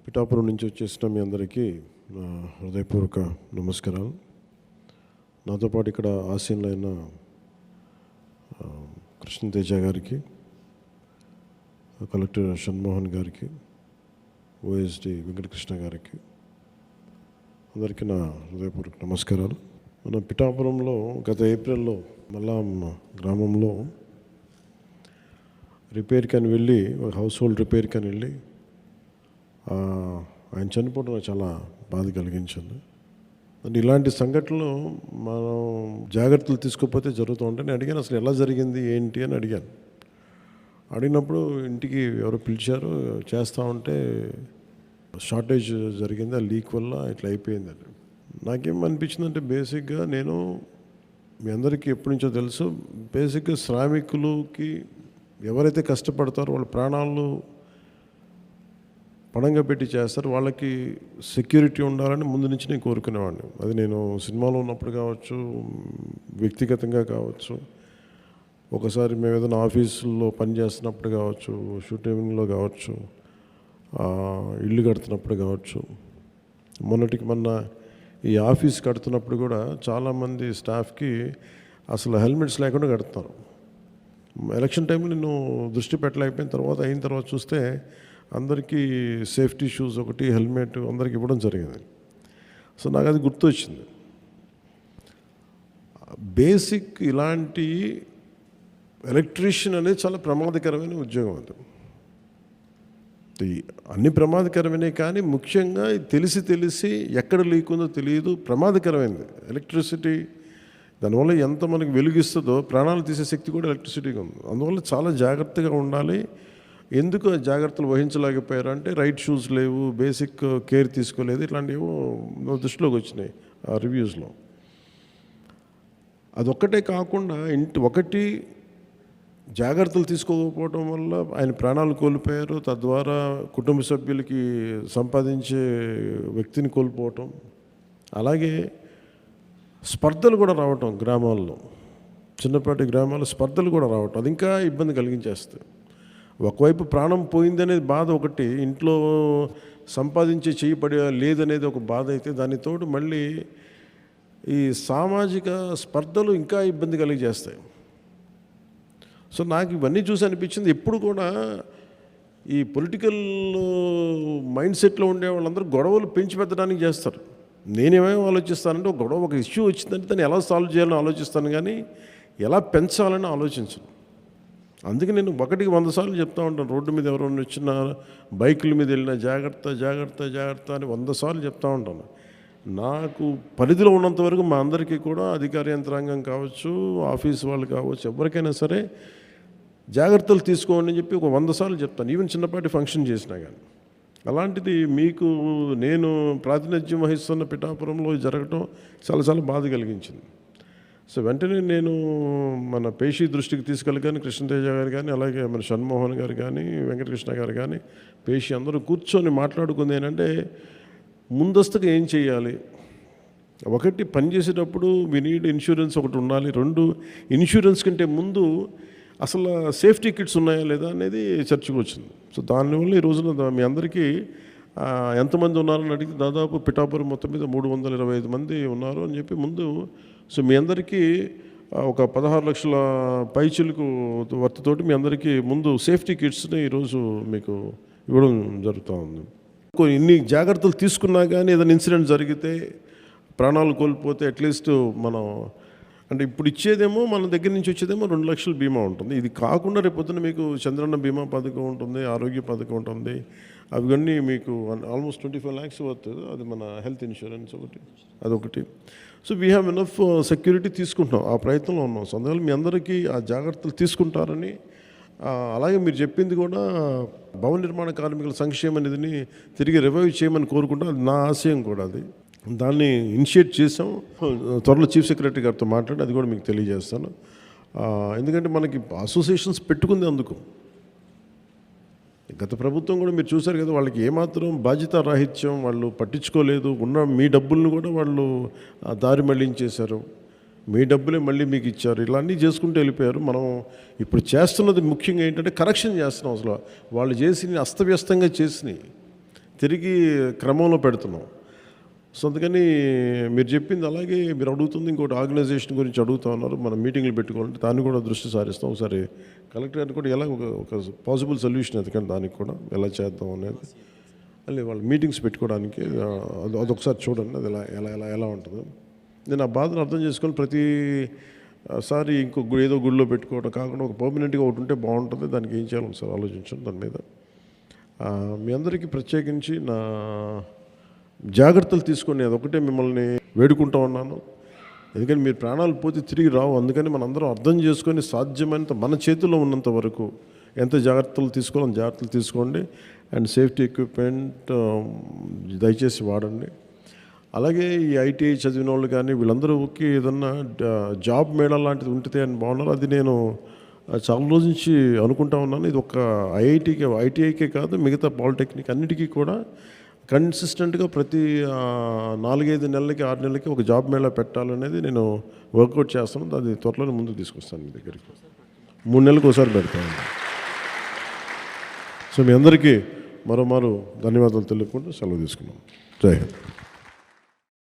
పిఠాపురం నుంచి వచ్చేసిన మీ అందరికీ నా హృదయపూర్వక నమస్కారాలు. నాతో పాటు ఇక్కడ ఆసీనులైన కృష్ణతేజ గారికి, కలెక్టర్ షణ్మోహన్ గారికి, ఓఎస్డి వెంకటకృష్ణ గారికి అందరికీ నా హృదయపూర్వక నమస్కారాలు. మన పిఠాపురంలో గత ఏప్రిల్లో మల్లాం గ్రామంలో రిపేర్కి అని వెళ్ళి, ఒక హౌస్ హోల్డ్ రిపేర్కి అని వెళ్ళి ఆయన చనిపోవడం నాకు చాలా బాధ కలిగించింది. అంటే ఇలాంటి సంఘటనలు మనం జాగ్రత్తలు తీసుకోకపోతే జరుగుతూ ఉంటాయి. నేను అడిగాను అసలు ఎలా జరిగింది ఏంటి అని అడిగాను. అడిగినప్పుడు ఇంటికి ఎవరో పిలిచారు, చేస్తూ ఉంటే షార్టేజ్ జరిగింది, ఆ లీక్ వల్ల ఇట్లా అయిపోయిందని. నాకేమనిపించిందంటే బేసిక్గా నేను మీ అందరికీ ఎప్పటి నుంచో తెలుసు, బేసిక్గా శ్రామికులకి ఎవరైతే కష్టపడతారో వాళ్ళ ప్రాణాలు పణంగా పెట్టి చేస్తారు, వాళ్ళకి సెక్యూరిటీ ఉండాలని ముందు నుంచి నేను కోరుకునేవాడిని. అది నేను సినిమాలో ఉన్నప్పుడు కావచ్చు, వ్యక్తిగతంగా కావచ్చు, ఒకసారి మేము ఏదైనా ఆఫీసుల్లో పనిచేస్తున్నప్పుడు కావచ్చు, షూటింగ్లో కావచ్చు, ఇల్లు కడుతున్నప్పుడు కావచ్చు. మొన్న ఈ ఆఫీస్ కడుతున్నప్పుడు కూడా చాలామంది స్టాఫ్కి అసలు హెల్మెట్స్ లేకుండా కడుతున్నారు. ఎలక్షన్ టైంలో నేను దృష్టి పెట్టలేకపోయిన అయిన తర్వాత చూస్తే అందరికీ సేఫ్టీ షూస్ ఒకటి, హెల్మెట్ అందరికి ఇవ్వడం జరిగింది. సో నాకు అది గుర్తొచ్చింది. బేసిక్ ఇలాంటి ఎలక్ట్రీషియన్ అనేది చాలా ప్రమాదకరమైన ఉద్యోగం. అది అన్ని ప్రమాదకరమైనవి, కానీ ముఖ్యంగా తెలిసి ఎక్కడ లీక్ ఉందో తెలియదు, ప్రమాదకరమైనది ఎలక్ట్రిసిటీ. దానివల్ల ఎంత మనకి వెలుగిస్తుందో ప్రాణాలు తీసే శక్తి కూడా ఎలక్ట్రిసిటీగా ఉంది. అందువల్ల చాలా జాగ్రత్తగా ఉండాలి. ఎందుకు జాగ్రత్తలు వహించలేకపోయారు అంటే రైట్ షూస్ లేవు, బేసిక్ కేర్ తీసుకోలేదు, ఇట్లాంటివి దృష్టిలోకి వచ్చినాయి ఆ రివ్యూస్లో. అదొక్కటే కాకుండా ఒకటి జాగ్రత్తలు తీసుకోకపోవడం వల్ల ఆయన ప్రాణాలు కోల్పోయారు, తద్వారా కుటుంబ సభ్యులకి సంపాదించే వ్యక్తిని కోల్పోవటం, అలాగే స్పర్ధలు కూడా రావటం, గ్రామాల్లో చిన్నపాటి గ్రామాల్లో స్పర్ధలు కూడా రావటం, అది ఇంకా ఇబ్బంది కలిగించేస్తుంది. ఒకవైపు ప్రాణం పోయిందనేది బాధ ఒకటి, ఇంట్లో సంపాదించే చేయబడి లేదనేది ఒక బాధ అయితే, దానితోడు మళ్ళీ ఈ సామాజిక స్పర్ధలు ఇంకా ఇబ్బంది కలిగజేస్తాయి. సో నాకు ఇవన్నీ చూసి అనిపించింది, ఎప్పుడు కూడా ఈ పొలిటికల్ మైండ్ సెట్లో ఉండే వాళ్ళందరూ గొడవలు పెంచి పెట్టడానికి చేస్తారు. నేనేమేమి ఆలోచిస్తానంటే, ఒక గొడవ, ఒక ఇష్యూ వచ్చిందంటే దాన్ని ఎలా సాల్వ్ చేయాలని ఆలోచిస్తాను, కానీ ఎలా పెంచాలని ఆలోచించను. అందుకే నేను 100 సార్లు చెప్తూ ఉంటాను. రోడ్డు మీద ఎవరైనా వచ్చినా, బైకుల మీద వెళ్ళినా జాగ్రత్త అని 100 సార్లు చెప్తూ ఉంటాను. నాకు పరిధిలో ఉన్నంత వరకు మా అందరికీ కూడా అధికార యంత్రాంగం కావచ్చు, ఆఫీస్ వాళ్ళు కావచ్చు, ఎవరికైనా సరే జాగ్రత్తలు తీసుకోండి అని చెప్పి ఒక 100 సార్లు చెప్తాను, ఈవెన్ చిన్నపాటి ఫంక్షన్ చేసినా కానీ. అలాంటిది మీకు నేను ప్రాతినిధ్యం వహిస్తున్న పిఠాపురంలో జరగటం చాలా బాధ కలిగించింది. సో వెంటనే నేను మన పేషీ దృష్టికి తీసుకెళ్ళగానే కృష్ణతేజ గారు కానీ, అలాగే మన షణ్మోహన్ గారు కానీ, వెంకటకృష్ణ గారు కానీ, పేషీ అందరూ కూర్చొని మాట్లాడుకుంది ఏంటంటే, ముందస్తుగా ఏం చేయాలి. ఒకటి, పనిచేసేటప్పుడు వి నీడ్ ఇన్సూరెన్స్ ఒకటి ఉండాలి. 2, ఇన్సూరెన్స్ కంటే ముందు అసలు సేఫ్టీ కిట్స్ ఉన్నాయా లేదా అనేది చర్చకు వచ్చింది. సో దానివల్ల ఈ రోజున మీ అందరికీ ఎంతమంది ఉన్నారని అడిగితే దాదాపు పిఠాపురం మొత్తం మీద 325 మంది ఉన్నారు అని చెప్పి ముందు. సో మీ అందరికీ ఒక 16 లక్షల పైచిలకు వర్తతోటి మీ అందరికీ ముందు సేఫ్టీ కిట్స్ని ఈరోజు మీకు ఇవ్వడం జరుగుతూ ఉంది. ఇన్ని జాగ్రత్తలు తీసుకున్నా కానీ ఏదైనా ఇన్సిడెంట్ జరిగితే, ప్రాణాలు కోల్పోతే అట్లీస్ట్ మనం అంటే ఇప్పుడు ఇచ్చేదేమో మన దగ్గర నుంచి వచ్చేదేమో 2 లక్షల బీమా ఉంటుంది. ఇది కాకుండా రేపొద్దున మీకు చంద్రన్న బీమా పథకం ఉంటుంది, ఆరోగ్య పథకం ఉంటుంది, అవన్నీ మీకు ఆల్మోస్ట్ 25 lakhs వస్తుంది. అది మన హెల్త్ ఇన్సూరెన్స్ అదొకటి. So we have enough security తీసుకుంటున్నాం, ఆ ప్రయత్నంలో ఉన్నాం. సో అందువల్ల మీ అందరికీ ఆ జాగ్రత్తలు తీసుకుంటారని, అలాగే మీరు చెప్పింది కూడా భవన నిర్మాణ కార్మికుల సంక్షేమ నిధిని తిరిగి రివైవ్ చేయమని కోరుకుంటాం. అది నా ఆశయం కూడా. అది దాన్ని ఇనిషియేట్ చేసాం. త్వరలో చీఫ్ సెక్రటరీ గారితో మాట్లాడి అది కూడా మీకు తెలియజేస్తాను. ఎందుకంటే మనకి అసోసియేషన్స్ పెట్టుకుంది అందుకు. గత ప్రభుత్వం కూడా మీరు చూశారు కదా, వాళ్ళకి ఏమాత్రం బాధ్యత రాహిత్యం, వాళ్ళు పట్టించుకోలేదు. ఉన్న మీ డబ్బులను కూడా వాళ్ళు దారి మళ్లించేశారు. మీ డబ్బులే మళ్ళీ మీకు ఇచ్చారు, ఇలా అన్నీ చేసుకుంటూ వెళ్ళిపోయారు. మనం ఇప్పుడు చేస్తున్నది ముఖ్యంగా ఏంటంటే కరెక్షన్ చేస్తున్నాం. అసలు వాళ్ళు చేసి అస్తవ్యస్తంగా చేసినాయి తిరిగి క్రమంలో పెడుతున్నాం. సో అందుకని మీరు చెప్పింది అలాగే మీరు అడుగుతుంది ఇంకోటి ఆర్గనైజేషన్ గురించి అడుగుతా ఉన్నారు. మనం మీటింగ్లు పెట్టుకోవాలంటే దాన్ని కూడా దృష్టి సారిస్తాం. ఒకసారి కలెక్టర్ గారిని కూడా ఎలా ఒక పాసిబుల్ సొల్యూషన్ ఎందుకంటే దానికి కూడా ఎలా చేద్దాం అనేది మళ్ళీ వాళ్ళు మీటింగ్స్ పెట్టుకోవడానికి అదొకసారి చూడండి. అది ఎలా ఎలా ఎలా ఎలా ఉంటుందో నేను ఆ బాధను అర్థం చేసుకొని ప్రతిసారి ఇంకో ఏదో గుడిలో పెట్టుకోవడం కాకుండా ఒక పర్మనెంట్గా ఒకటి ఉంటే బాగుంటుంది. దానికి ఏం చేయాలి సార్ ఆలోచించండి దాని మీద. మీ అందరికీ ప్రత్యేకించి నా జాగ్రత్తలు తీసుకొని అదొకటే మిమ్మల్ని వేడుకుంటూ ఉన్నాను. ఎందుకంటే మీరు ప్రాణాలు పోతే తిరిగి రావు. అందుకని మనందరం అర్థం చేసుకొని సాధ్యమైనంత మన చేతిలో ఉన్నంత వరకు ఎంత జాగ్రత్తలు తీసుకోవాలని జాగ్రత్తలు తీసుకోండి. అండ్ సేఫ్టీ ఎక్విప్మెంట్ దయచేసి వాడండి. అలాగే ఈ ఐటీఐ చదివిన వాళ్ళు కానీ వీళ్ళందరూకి ఏదన్నా జాబ్ మేళా లాంటిది ఉంటుంది అని బాగున్నారు. అది నేను చాలా రోజు నుంచి అనుకుంటా ఉన్నాను. ఇది ఒక ఐటీఐకే కాదు మిగతా పాలిటెక్నిక్ అన్నిటికీ కూడా కన్సిస్టెంట్గా ప్రతి 4-5 నెలలకి 6 నెలలకి ఒక జాబ్ మేళా పెట్టాలనేది నేను వర్కౌట్ చేస్తాను. అది త్వరలోనే ముందుకు తీసుకొస్తాను మీ దగ్గరికి. 3 నెలలకు ఒకసారి పెడతాను. సో మీ అందరికీ మరోమారు ధన్యవాదాలు తెలుపుకుంటూ సెలవు తీసుకున్నాం. జై హింద్.